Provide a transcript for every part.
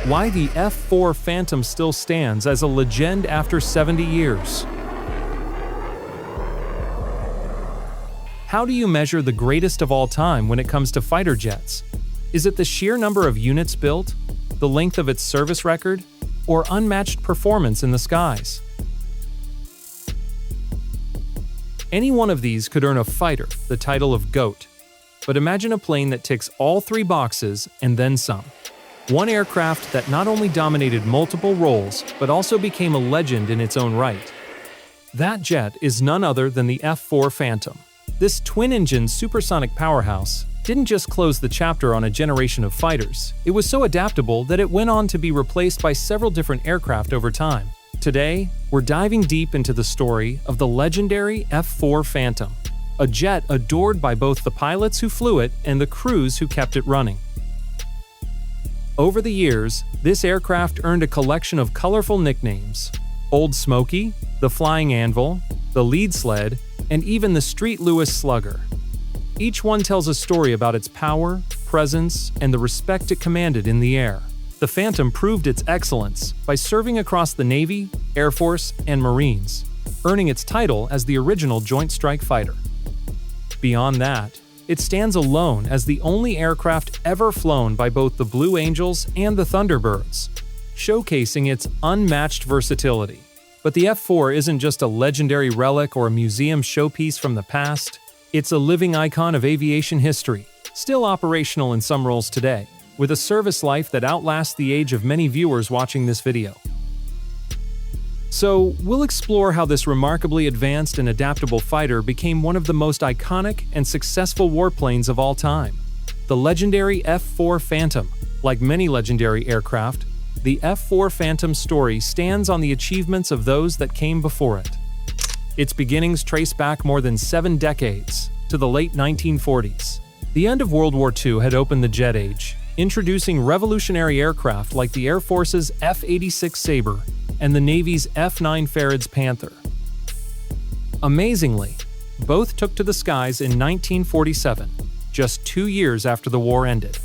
Why the F-4 Phantom still stands as a legend after 70 years. How do you measure the greatest of all time when it comes to fighter jets? Is it the sheer number of units built, the length of its service record, or unmatched performance in the skies? Any one of these could earn a fighter the title of GOAT. But imagine a plane that ticks all three boxes and then some. One aircraft that not only dominated multiple roles, but also became a legend in its own right. That jet is none other than the F-4 Phantom. This twin-engine supersonic powerhouse didn't just close the chapter on a generation of fighters. It was so adaptable that it went on to be replaced by several different aircraft over time. Today, we're diving deep into the story of the legendary F-4 Phantom, a jet adored by both the pilots who flew it and the crews who kept it running. Over the years, this aircraft earned a collection of colorful nicknames: Old Smoky, the Flying Anvil, the Lead Sled, and even the Street Louis Slugger. Each one tells a story about its power, presence, and the respect it commanded in the air. The Phantom proved its excellence by serving across the Navy, Air Force, and Marines, earning its title as the original Joint Strike Fighter. Beyond that, it stands alone as the only aircraft ever flown by both the Blue Angels and the Thunderbirds, showcasing its unmatched versatility. But the F-4 isn't just a legendary relic or a museum showpiece from the past. It's a living icon of aviation history, still operational in some roles today, with a service life that outlasts the age of many viewers watching this video. So, we'll explore how this remarkably advanced and adaptable fighter became one of the most iconic and successful warplanes of all time. The legendary F-4 Phantom. Like many legendary aircraft, the F-4 Phantom story stands on the achievements of those that came before it. Its beginnings trace back more than 7 decades, to the late 1940s. The end of World War II had opened the jet age, introducing revolutionary aircraft like the Air Force's F-86 Sabre and the Navy's F-9 Farrads Panther. Amazingly, both took to the skies in 1947, just 2 years after the war ended.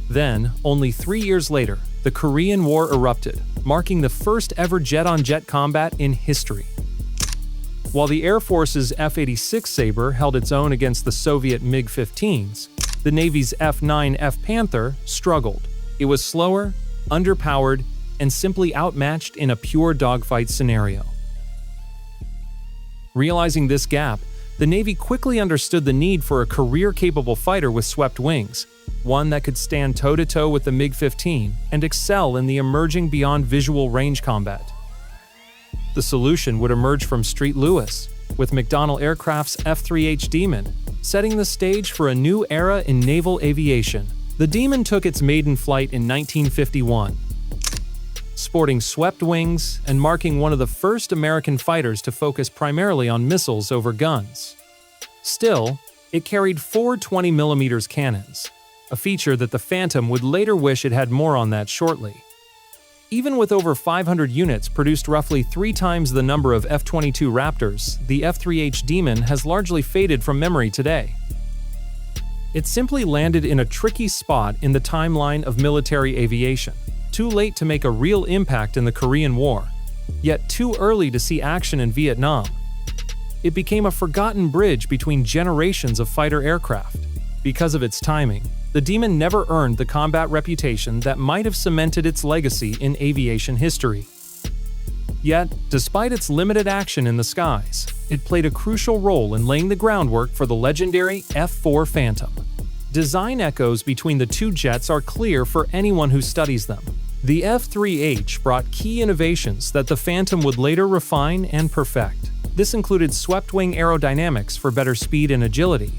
Then, only 3 years later, the Korean War erupted, marking the first ever jet-on-jet combat in history. While the Air Force's F-86 Sabre held its own against the Soviet MiG-15s, the Navy's F-9 F Panther struggled. It was slower, underpowered, and simply outmatched in a pure dogfight scenario. Realizing this gap, the Navy quickly understood the need for a career-capable fighter with swept wings, one that could stand toe-to-toe with the MiG-15 and excel in the emerging beyond visual range combat. The solution would emerge from Street Louis, with McDonnell Aircraft's F-3H Demon, setting the stage for a new era in naval aviation. The Demon took its maiden flight in 1951, sporting swept wings and marking one of the first American fighters to focus primarily on missiles over guns. Still, it carried 4 20mm cannons, a feature that the Phantom would later wish it had more on that shortly. Even with over 500 units produced roughly 3 times the number of F-22 Raptors, the F-3H Demon has largely faded from memory today. It simply landed in a tricky spot in the timeline of military aviation, too late to make a real impact in the Korean War, yet too early to see action in Vietnam. It became a forgotten bridge between generations of fighter aircraft. Because of its timing, the Demon never earned the combat reputation that might have cemented its legacy in aviation history. Yet, despite its limited action in the skies, it played a crucial role in laying the groundwork for the legendary F-4 Phantom. Design echoes between the two jets are clear for anyone who studies them. The F-3H brought key innovations that the Phantom would later refine and perfect. This included swept-wing aerodynamics for better speed and agility,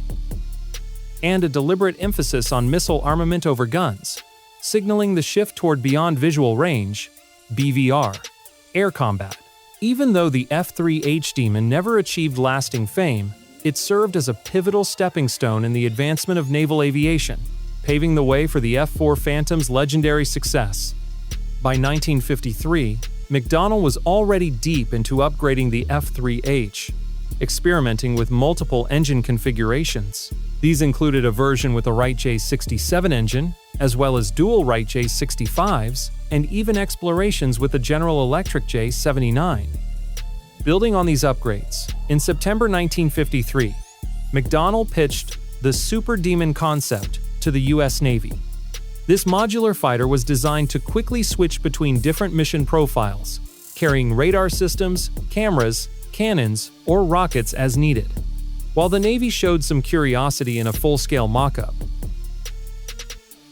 and a deliberate emphasis on missile armament over guns, signaling the shift toward beyond visual range, BVR, air combat. Even though the F-3H Demon never achieved lasting fame, it served as a pivotal stepping stone in the advancement of naval aviation, paving the way for the F-4 Phantom's legendary success. By 1953, McDonnell was already deep into upgrading the F-3H, experimenting with multiple engine configurations. These included a version with a Wright J67 engine, as well as dual-right J-65s and even explorations with the General Electric J-79. Building on these upgrades, in September 1953, McDonnell pitched the Super Demon concept to the U.S. Navy. This modular fighter was designed to quickly switch between different mission profiles, carrying radar systems, cameras, cannons, or rockets as needed. While the Navy showed some curiosity in a full-scale mock-up,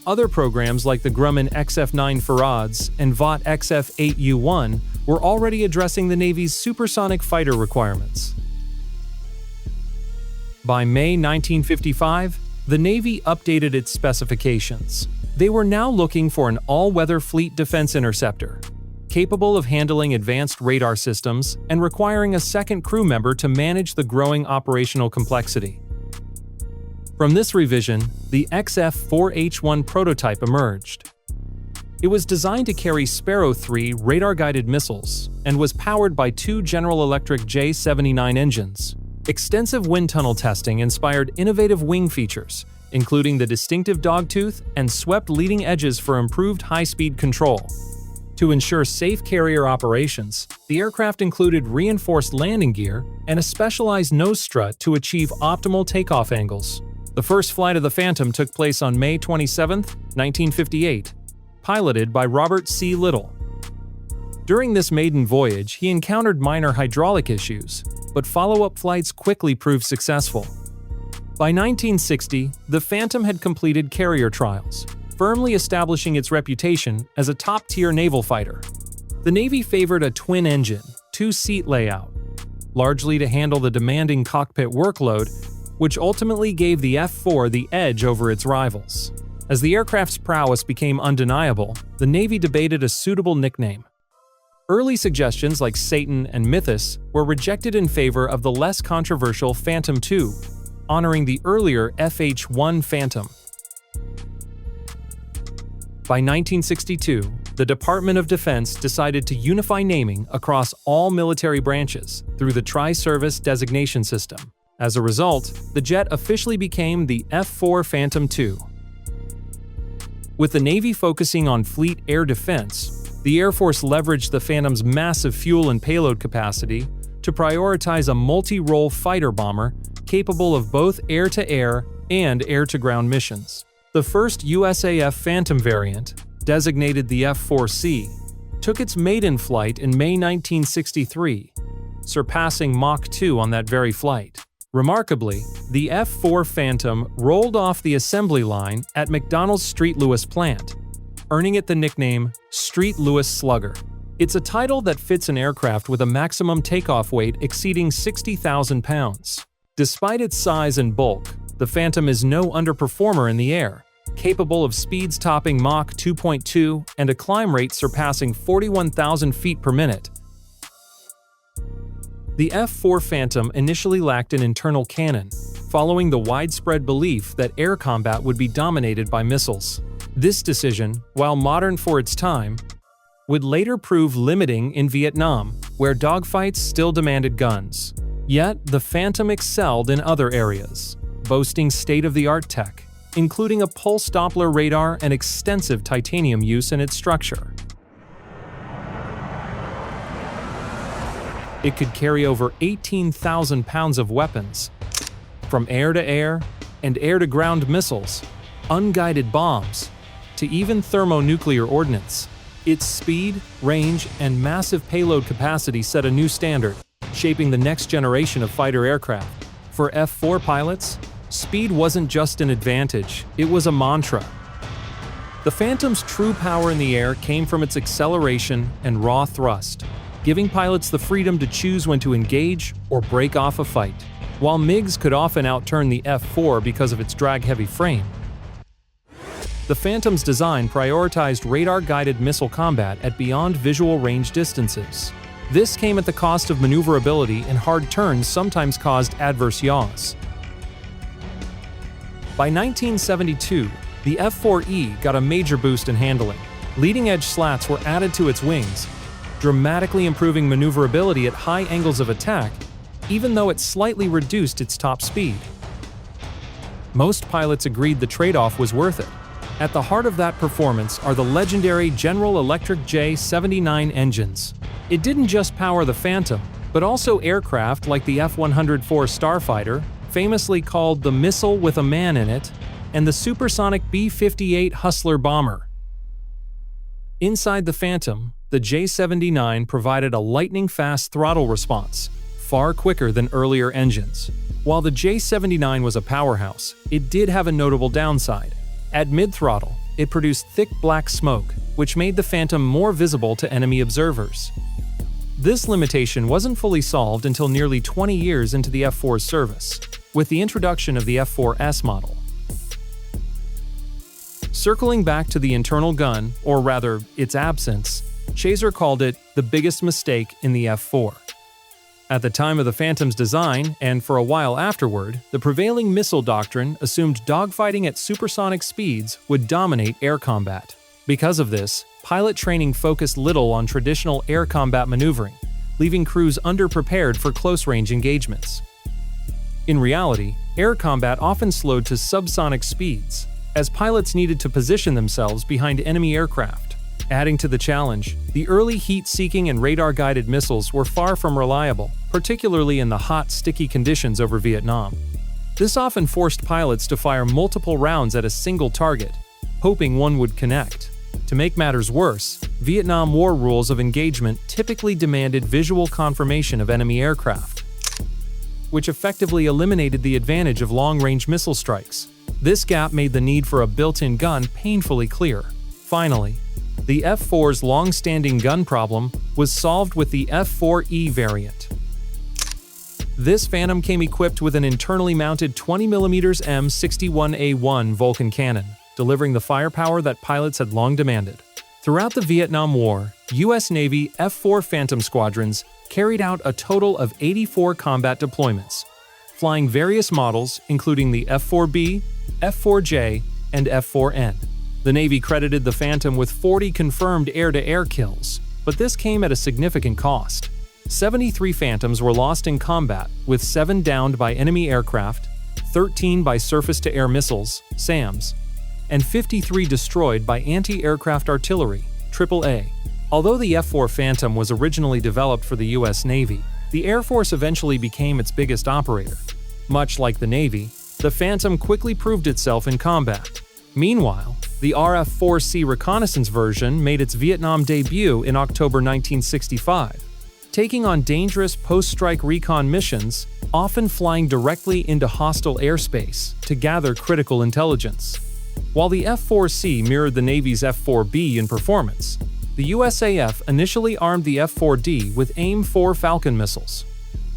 other programs like the Grumman XF-9 Farads and Vought XF-8U-1 were already addressing the Navy's supersonic fighter requirements. By May 1955, the Navy updated its specifications. They were now looking for an all-weather fleet defense interceptor, capable of handling advanced radar systems and requiring a second crew member to manage the growing operational complexity. From this revision, the XF-4H1 prototype emerged. It was designed to carry Sparrow 3 radar-guided missiles and was powered by two General Electric J-79 engines. Extensive wind tunnel testing inspired innovative wing features, including the distinctive dogtooth and swept leading edges for improved high-speed control. To ensure safe carrier operations, the aircraft included reinforced landing gear and a specialized nose strut to achieve optimal takeoff angles. The first flight of the Phantom took place on May 27, 1958, piloted by Robert C. Little. During this maiden voyage, he encountered minor hydraulic issues, but follow-up flights quickly proved successful. By 1960, the Phantom had completed carrier trials, firmly establishing its reputation as a top-tier naval fighter. The Navy favored a twin-engine, two-seat layout, largely to handle the demanding cockpit workload, which ultimately gave the F-4 the edge over its rivals. As the aircraft's prowess became undeniable, the Navy debated a suitable nickname. Early suggestions like Satan and Mythos were rejected in favor of the less controversial Phantom II, honoring the earlier FH-1 Phantom. By 1962, the Department of Defense decided to unify naming across all military branches through the Tri-Service Designation System. As a result, the jet officially became the F-4 Phantom II. With the Navy focusing on fleet air defense, the Air Force leveraged the Phantom's massive fuel and payload capacity to prioritize a multi-role fighter bomber capable of both air-to-air and air-to-ground missions. The first USAF Phantom variant, designated the F-4C, took its maiden flight in May 1963, surpassing Mach 2 on that very flight. Remarkably, the F-4 Phantom rolled off the assembly line at McDonnell's Street Lewis plant, earning it the nickname Street Lewis Slugger. It's a title that fits an aircraft with a maximum takeoff weight exceeding 60,000 pounds. Despite its size and bulk, the Phantom is no underperformer in the air, capable of speeds topping Mach 2.2 and a climb rate surpassing 41,000 feet per minute. The F-4 Phantom initially lacked an internal cannon, following the widespread belief that air combat would be dominated by missiles. This decision, while modern for its time, would later prove limiting in Vietnam, where dogfights still demanded guns. Yet, the Phantom excelled in other areas, boasting state-of-the-art tech, including a pulse Doppler radar and extensive titanium use in its structure. It could carry over 18,000 pounds of weapons, from air-to-air and air-to-ground missiles, unguided bombs, to even thermonuclear ordnance. Its speed, range, and massive payload capacity set a new standard, shaping the next generation of fighter aircraft. For F-4 pilots, speed wasn't just an advantage, it was a mantra. The Phantom's true power in the air came from its acceleration and raw thrust, giving pilots the freedom to choose when to engage or break off a fight. While MiGs could often outturn the F-4 because of its drag-heavy frame, the Phantom's design prioritized radar-guided missile combat at beyond visual range distances. This came at the cost of maneuverability, and hard turns sometimes caused adverse yaws. By 1972, the F-4E got a major boost in handling. Leading-edge slats were added to its wings, dramatically improving maneuverability at high angles of attack, even though it slightly reduced its top speed. Most pilots agreed the trade-off was worth it. At the heart of that performance are the legendary General Electric J-79 engines. It didn't just power the Phantom, but also aircraft like the F-104 starfighter, famously called the missile with a man in it, and the supersonic B-58 Hustler bomber. Inside the Phantom, the J-79 provided a lightning-fast throttle response, far quicker than earlier engines. While the J-79 was a powerhouse, it did have a notable downside. At mid-throttle, it produced thick black smoke, which made the Phantom more visible to enemy observers. This limitation wasn't fully solved until nearly 20 years into the F-4's service, with the introduction of the F-4S model. Circling back to the internal gun, or rather, its absence, Chaser called it the biggest mistake in the F-4. At the time of the Phantom's design, and for a while afterward, the prevailing missile doctrine assumed dogfighting at supersonic speeds would dominate air combat. Because of this, pilot training focused little on traditional air combat maneuvering, leaving crews underprepared for close-range engagements. In reality, air combat often slowed to subsonic speeds, as pilots needed to position themselves behind enemy aircraft. Adding to the challenge, the early heat-seeking and radar-guided missiles were far from reliable, particularly in the hot, sticky conditions over Vietnam. This often forced pilots to fire multiple rounds at a single target, hoping one would connect. To make matters worse, Vietnam War rules of engagement typically demanded visual confirmation of enemy aircraft, which effectively eliminated the advantage of long-range missile strikes. This gap made the need for a built-in gun painfully clear. Finally, the F-4's long-standing gun problem was solved with the F-4E variant. This Phantom came equipped with an internally mounted 20mm M61A1 Vulcan cannon, delivering the firepower that pilots had long demanded. Throughout the Vietnam War, U.S. Navy F-4 Phantom squadrons carried out a total of 84 combat deployments, flying various models including the F-4B, F-4J, and F-4N. The Navy credited the Phantom with 40 confirmed air-to-air kills, but this came at a significant cost. 73 Phantoms were lost in combat, with 7 downed by enemy aircraft, 13 by surface-to-air missiles, SAMs, and 53 destroyed by anti-aircraft artillery, AAA. Although the F-4 Phantom was originally developed for the U.S. Navy, the Air Force eventually became its biggest operator. Much like the Navy, the Phantom quickly proved itself in combat. Meanwhile, the RF-4C reconnaissance version made its Vietnam debut in October 1965, taking on dangerous post-strike recon missions, often flying directly into hostile airspace to gather critical intelligence. While the F-4C mirrored the Navy's F-4B in performance, the USAF initially armed the F-4D with AIM-4 Falcon missiles.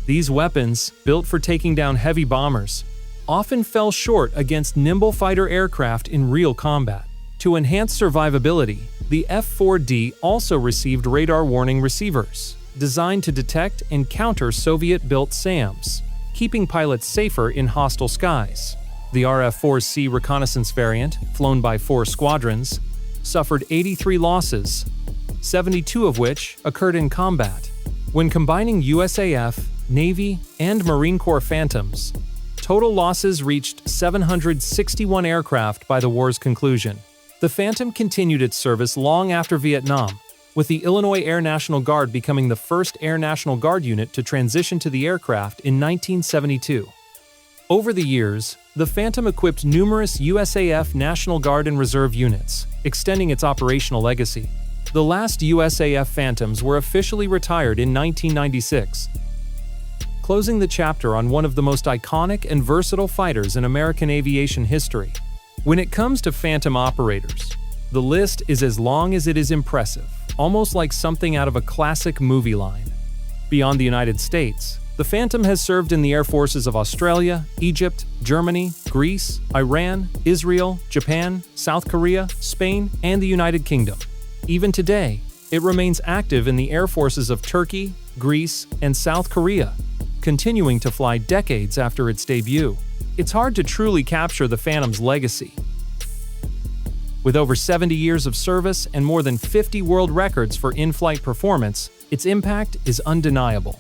These weapons, built for taking down heavy bombers, often fell short against nimble fighter aircraft in real combat. To enhance survivability, the F-4D also received radar warning receivers, designed to detect and counter Soviet-built SAMs, keeping pilots safer in hostile skies. The RF-4C reconnaissance variant, flown by 4 squadrons, suffered 83 losses, 72 of which occurred in combat. When combining USAF, Navy, and Marine Corps Phantoms, total losses reached 761 aircraft by the war's conclusion. The Phantom continued its service long after Vietnam, with the Illinois Air National Guard becoming the first Air National Guard unit to transition to the aircraft in 1972. Over the years, the Phantom equipped numerous USAF National Guard and Reserve units, extending its operational legacy. The last USAF Phantoms were officially retired in 1996, closing the chapter on one of the most iconic and versatile fighters in American aviation history. When it comes to Phantom operators, the list is as long as it is impressive, almost like something out of a classic movie line. Beyond the United States, the Phantom has served in the air forces of Australia, Egypt, Germany, Greece, Iran, Israel, Japan, South Korea, Spain, and the United Kingdom. Even today, it remains active in the air forces of Turkey, Greece, and South Korea, continuing to fly decades after its debut. It's hard to truly capture the Phantom's legacy. With over 70 years of service and more than 50 world records for in-flight performance, its impact is undeniable.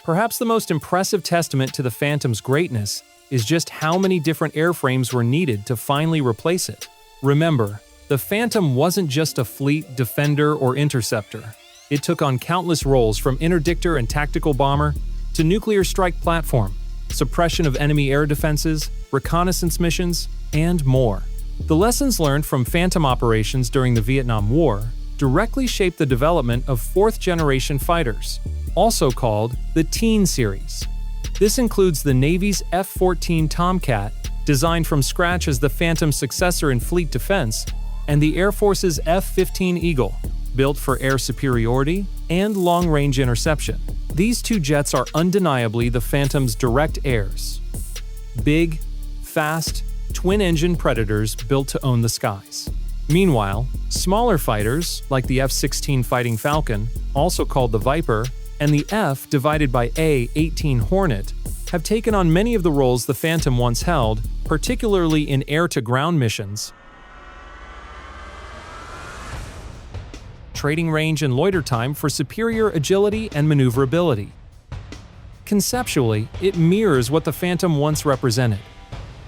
Perhaps the most impressive testament to the Phantom's greatness is just how many different airframes were needed to finally replace it. Remember, the Phantom wasn't just a fleet, defender, or interceptor. It took on countless roles from interdictor and tactical bomber to nuclear strike platform, suppression of enemy air defenses, reconnaissance missions, and more. The lessons learned from Phantom operations during the Vietnam War directly shaped the development of fourth-generation fighters, also called the Teen series. This includes the Navy's F-14 Tomcat, designed from scratch as the Phantom's successor in fleet defense, and the Air Force's F-15 Eagle, built for air superiority and long-range interception. These two jets are undeniably the Phantom's direct heirs. Big, fast, twin-engine predators built to own the skies. Meanwhile, smaller fighters, like the F-16 Fighting Falcon, also called the Viper, and the F divided by A-18 Hornet, have taken on many of the roles the Phantom once held, particularly in air-to-ground missions, trading range and loiter time for superior agility and maneuverability. Conceptually, it mirrors what the Phantom once represented: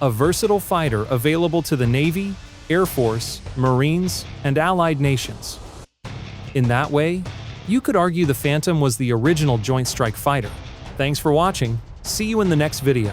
a versatile fighter available to the Navy, Air Force, Marines, and allied nations. In that way, you could argue the Phantom was the original Joint Strike Fighter. Thanks for watching. See you in the next video.